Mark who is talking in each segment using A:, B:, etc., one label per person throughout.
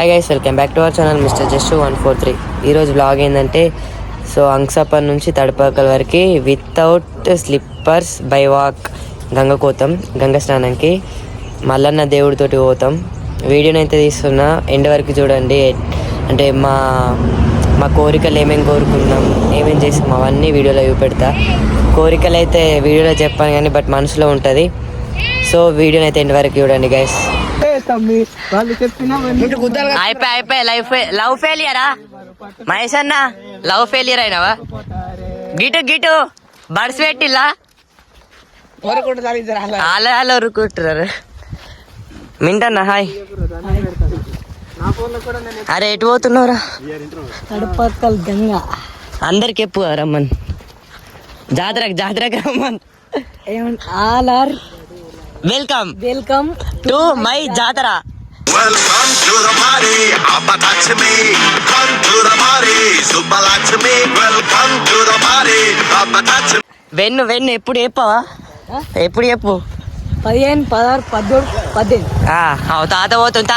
A: Hi guys, welcome back to our channel mister just 143. ఈరోజు blog ఏంటంటే అంక్సాపర్ నుంచి తడపాకల్ వరకు వితౌట్ స్లిప్పర్స్ బై వాక్ గంగకోతాం. గంగ స్నానంకి మల్లన్న దేవుడితోటి పోతాం. వీడియోని అయితే తీస్తున్నా, ఎండ్ వరకు చూడండి. అంటే మా కోరికలు ఏమేమి కోరుకున్నాం, ఏమేమి చేసాం అవన్నీ వీడియోలో చూపెడతా. కోరికలు అయితే వీడియోలో చెప్పాను కానీ బట్ మనసులో ఉంటుంది. సో వీడియోని అయితే ఎండ్ వరకు చూడండి గైస్. అయిపోయి లవ్ ఫెయిలియరా మహేష్ అన్న? లవ్ ఫెయిలియర్ అయినావా? గిటు బడ్స్ పెట్టిల్లా? అలా రుకుంటున్నారు. మింటన్నా హాయ్. అరే ఎటు పోతున్నావురా?
B: గంగా
A: అందరికి ఎప్పు రమ్మన్, జాతరకు రమ్మన్.
B: All are
A: welcome to my జాతర.
C: Welcome to the party, Apatachme. Come to the party, Subbalachme. Welcome to the party, Apatachme.
A: వెన్ను ఎప్పుడు చెప్పవా? ఎప్పుడు చెప్పు?
B: 15, 16, 17, 18.
A: తాత పోతుంది.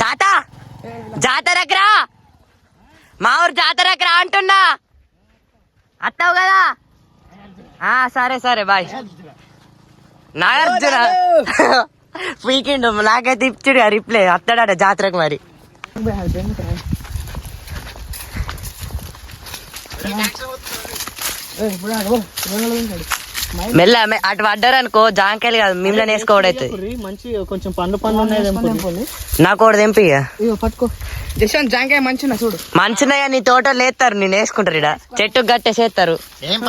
A: తాత జాతరకు రా, మా ఊరు జాతరకు రా అంటున్నా. అత్తావు కదా? సరే బాయ్. నాగార్జున వీకెండ్ నాకైతే ఇచ్చుడు రిప్లై అత్తాడట జాతరకు. మరి మెల్ల అటు పడ్డారు అనుకో, జాంకాయలు కాదు మిమ్మల్ని వేసుకోవడైతే.
B: మంచి కొంచెం పండు
A: నాకు ఒకటి తెంపి
B: పట్టుకో. జశ్వంత్ జాంకాయ మంచిగా చూడు.
A: మంచిగా నీ తోట లేస్తారు, నేను వేసుకుంటారు. ఇడ చెట్టు గట్టేసేస్తారు. ఏం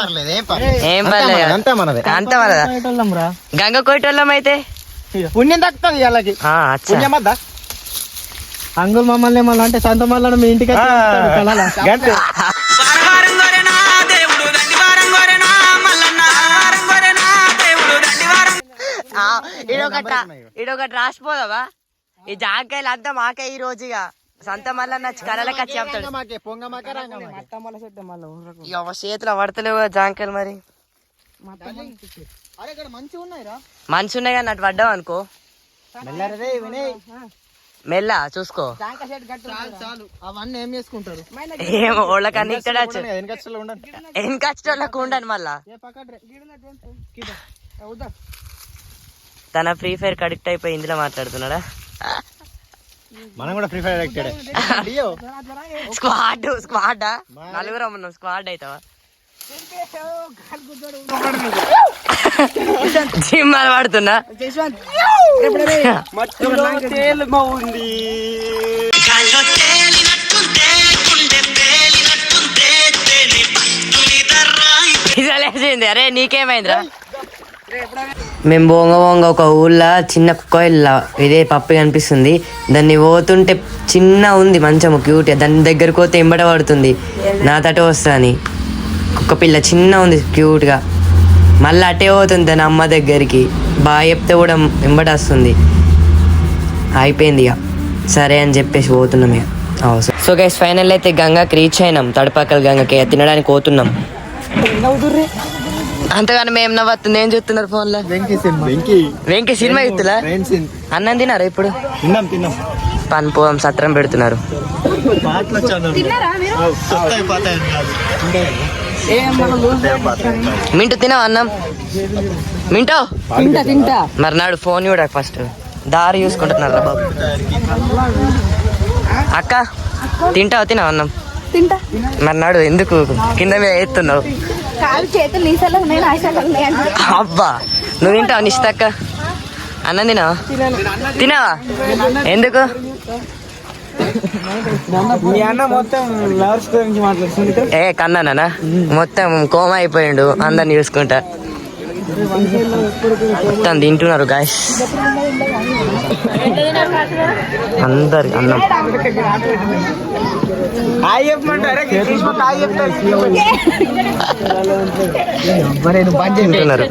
A: పర్లేదు అంత మనదా. గంగ కోయటోళ్ళం అయితే
B: పుణ్యం దక్కుతుంది అలాగే. అంగుల్ మమ్మల్ని అంటే సంత మళ్ళీ మీ ఇంటికి
A: ఇడొకటి రాసిపోదావా? ఈ జాంకాయలు అంతా మాకే ఈ రోజుగా సంత మళ్ళా నచ్చి కళలకు వచ్చి చెప్తాడు. చేతిలో పడతలేవు జాంకాయలు. మరి మంచి ఉన్నాయి కానీ అటు పడ్డావు అనుకో మెల్ల చూసుకో.
B: అవన్నీ ఏం చేసుకుంటారు?
A: ఏమో వాళ్ళకన్నీ ఇక్కడచ్చు, ఎన్కచ్చోళ్ళకు ఉండను. మళ్ళా తన ఫ్రీ ఫైర్ అడిక్ట్ అయిపోయి ఇందులో మాట్లాడుతున్నాడా?
D: మనం కూడా ఫ్రీ ఫైర్ అడిక్టెడ్.
A: స్క్వాడ్ నలుగురు ఉన్నాం. స్క్వాడ్ అవుతావా? జిమ్ పడుతున్నా. అరే నీకేమైందిరా? మేము బొంగ ఒక ఊళ్ళో చిన్న కుక్క ఇల్లా ఇదే పప్పు కనిపిస్తుంది. దాన్ని పోతుంటే చిన్న ఉంది మంచము క్యూట్. దాని దగ్గరకు పోతే ఎంబడ పడుతుంది, నా తట వస్తా అని. కుక్క పిల్ల చిన్న ఉంది క్యూట్గా. మళ్ళీ అటే పోతుంది దాని అమ్మ దగ్గరికి. బాగా చెప్తే కూడా ఎంబడ వస్తుంది. అయిపోయింది ఇక సరే అని చెప్పేసి పోతున్నాం ఇక. సో గైస్ ఫైనల్ అయితే గంగకి రీచ్ అయినాం. తడపాకల్ గంగకి తినడానికి పోతున్నాం. అంతగానే మేము నవ్వుతుంది. ఏం చూస్తున్నారు ఫోన్ లో? వెంకీ సినిమా చూస్తున్నా. అన్నం తిన్నారా ఇప్పుడు? పని పోం సత్రం పెడుతున్నారు. మింటూ తినావు అన్నం? మింటో మరి నాడు ఫోన్ కూడా ఫస్ట్ దారి చూసుకుంటున్నారా బాబు? అక్క తినావు అన్నం? మరి నాడు ఎందుకు కింద మీద ఎత్తున్నావు? అబ్బా నువ్వు తింటావు నిశ్చితక్క? అన్నం తినావా? ఎందుకు? ఏ కన్నానా మొత్తం కోమ అయిపోయిండు. అందరిని చూసుకుంటా మొత్తం తింటున్నారు గాయస్. అందరి అన్నం తింటున్నారు.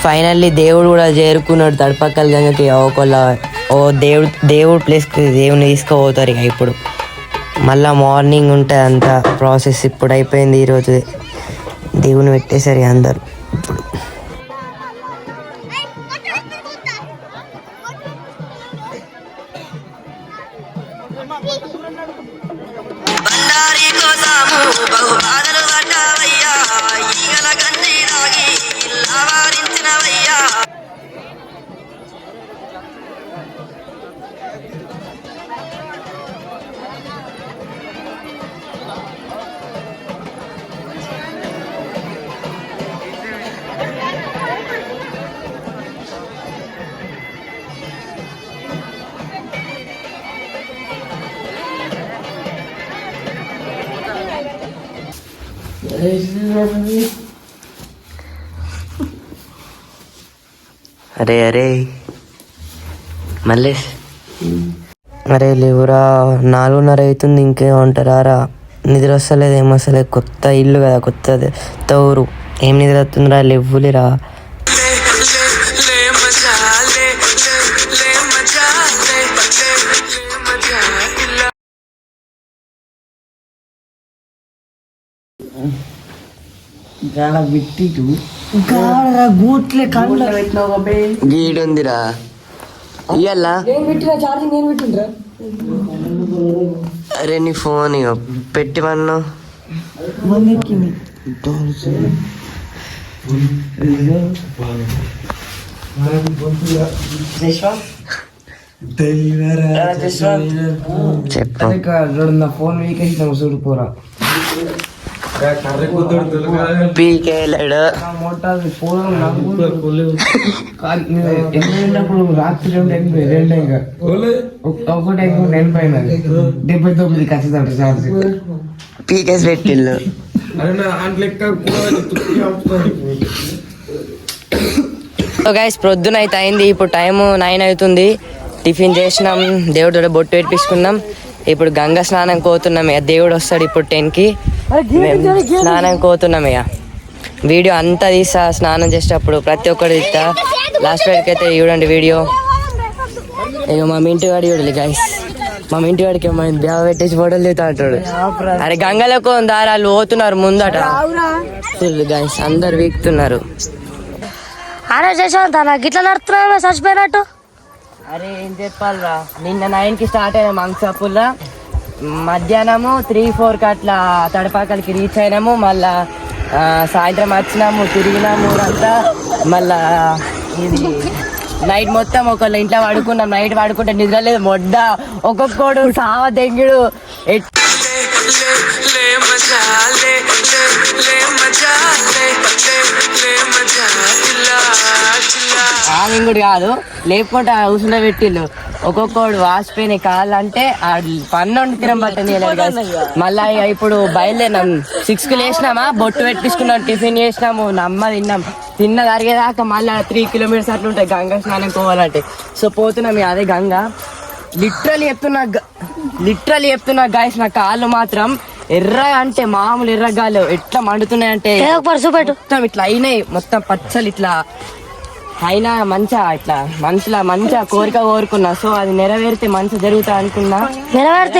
A: ఫైనల్లీ దేవుడు కూడా చేరుకున్నాడు తడపక్కల గంగకి. ఒకళ్ళ దేవుడు ప్లేస్కి దేవుని తీసుకుపోతారు ఇక ఇప్పుడు. మళ్ళీ మార్నింగ్ ఉంటుంది అంతా ప్రాసెస్. ఇప్పుడు అయిపోయింది ఈరోజు, దేవుని పెట్టేసరి అందరు. ఇప్పుడు అరే అరే మళ్ళీ అరే లేవురా, 4:30 అవుతుంది. ఇంకేమంటారా? నిద్ర వస్తలేదు, ఏమొస్తలేదు. కొత్త ఇల్లు కదా, కొత్త ఊరు. ఏం నిద్ర వస్తుందిరా? లేవులేరా. గీడుందిరా ఇయ్యల్లా. అరే నీ ఫోన్ ఇక పెట్టి వన్ను చెప్పు.
B: ఫోన్ వీకేసినావు చూడు పోరా.
A: పీకేలాడు
B: రాత్రి 2 ఖచ్చితంగా ఛార్జ్
A: పీకేసి పెట్టిల్లు. గైస్ ప్రొద్దున అయితే అయింది. ఇప్పుడు టైము 9 అవుతుంది. టిఫిన్ చేసినాం, దేవుడు బొట్టు పెట్టించుకున్నాం. ఇప్పుడు గంగా స్నానం పోతున్నాం. ఇక దేవుడు వస్తాడు ఇప్పుడు 10కి. స్నానం పోతున్నాం. ఇక వీడియో అంతా తీస్తా స్నానం చేసేటప్పుడు, ప్రతి ఒక్కటి తీస్తా. లాస్ట్ వరకు అయితే చూడండి వీడియో. ఇక మా ఇంటివాడు చూడాలి గైస్. మా ఇంటివాడికి బ్యాగ్ పెట్టేసి ఫోటోలు తీస్తా అంటాడు. అరే గంగలకు దారాలు పోతున్నారు ముందట గైస్, అందరు వీక్తున్నారు.
E: అరే చేసావు నాకు ఇట్లా నడుతున్నావు చచ్చిపోయినట్టు.
A: అరే ఏం చెప్పాలరా, నిన్న 9కి స్టార్ట్ అయినా మంగసాపుల్లా. మధ్యాహ్నము 3-4కి అట్లా తడపాకలకి రీచ్ అయినాము. మళ్ళా సాయంత్రం వచ్చినాము, తిరిగినాము ఊరంతా. మళ్ళా ఇది నైట్ మొత్తం ఒకళ్ళ ఇంట్లో పడుకున్నాం. నైట్ పడుకుంటే నిద్ర లేదు, మొడ్డ ఒక్కొక్కడు సావ దెంగిడు. ఆగింగుడు కాదు, లేకుంటే ఊసులో పెట్టిళ్ళు. ఒక్కొక్కడు వాసిపోయిన కాళ్ళు అంటే పన్ను తినం పట్టని. మళ్ళా ఇప్పుడు బయలుదేరినాం. 6కి లేచినామా, బొట్టు పెట్టించుకున్నాం, టిఫిన్ చేసినాము, నమ్మ తిన్నాం. తిన్న తరిగేదాకా మళ్ళీ 3 కిలోమీటర్స్ అట్లా ఉంటాయి గంగా స్నానం పోవాలంటే. సో పోతున్నాం. అదే గంగా. లిటరలీ చెప్తున్నా గాయస్, నా కాళ్ళు మాత్రం ఎర్ర అంటే మామూలు ఎర్రగాలు ఎట్లా మండుతున్నాయి అంటే మొత్తం ఇట్లా అయినాయి. మొత్తం పచ్చలు ఇట్లా అయినా మంచిగా ఇట్లా మనుషుల మంచిగా కోరిక కోరుకున్నా. సో అది నెరవేరితే మంచి జరుగుతా అనుకున్నా.
E: నెరవేరితే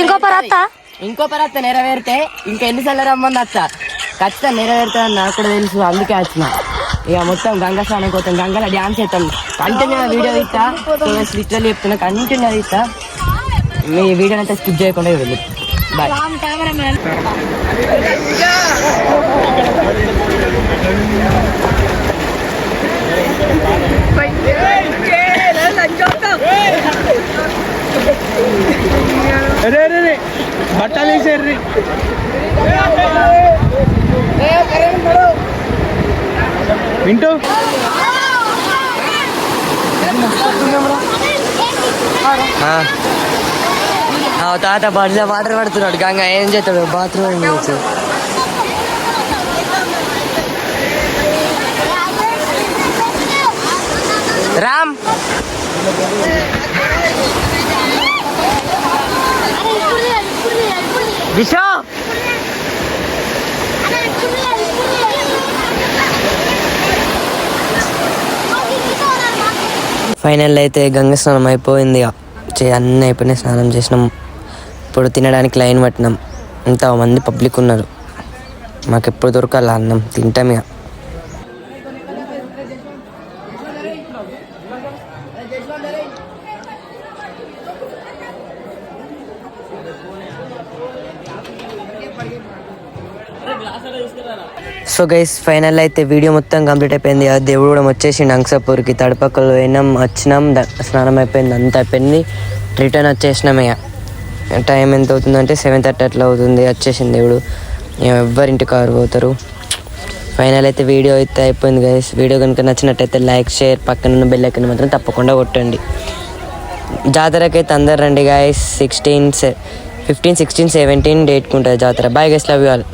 A: ఇంకో పరత్త నెరవేరితే ఇంకా ఎన్నిసార్లు రమ్మంది అత్త ఖచ్చితంగా నెరవేరుతా అని నాకు కూడా తెలుసు. అందుకే వచ్చిన. ఇక మొత్తం గంగా స్నానం పోతాం, గంగలో డ్యాన్స్ చేస్తాం. కంటిన్యూ వీడియో ఇస్తా. సో లిటరల్లీ చెప్తున్నా, కంటిన్యూ ఇస్తా. మీ వీడియోని అయితే స్కిప్ చేయకుండా వెళ్ళి బాయ్.
B: బట్టలు వేసేర్రి. వింటూ
A: తాత బడిలో వాటర్ పడుతున్నాడు. గంగ ఏం చేస్తాడు? బాత్రూమ్ చేయొచ్చు. రామ్ విషో ఫైనల్ అయితే గంగ స్నానం అయిపోయింది ఇక. అన్నీ అయిపోయినాయి, స్నానం చేసినాం. ఇప్పుడు తినడానికి లైన్ పట్టినాం. ఇంతమంది పబ్లిక్ ఉన్నారు. మాకు ఎప్పుడు దొరకాలి అన్నం, తింటాం ఇక. సో గైస్ ఫైనల్ అయితే వీడియో మొత్తం కంప్లీట్ అయిపోయింది. ఆ దేవుడు కూడా వచ్చేసిండు అంకసాపూర్కి. తడపక్కలు పోయినాం, వచ్చినాం, స్నానం అయిపోయింది, అంతా అయిపోయింది. రిటర్న్ వచ్చేసినాం ఇక. టైం ఎంత అవుతుందంటే 7:30 అట్లా అవుతుంది. వచ్చేసింది దేవుడు. ఎవరింటి కారు పోతారు. ఫైనల్ అయితే వీడియో అయితే అయిపోయింది గైస్. వీడియో కనుక నచ్చినట్టయితే లైక్, షేర్, పక్కన ఉన్న బెల్ ఐకాన్ మాత్రం తప్పకుండా కొట్టండి. జాతరకైతే అందరు రండి గైస్. 15, 16, 17 డేట్కి ఉంటుంది జాతర. Bye guys, love you all.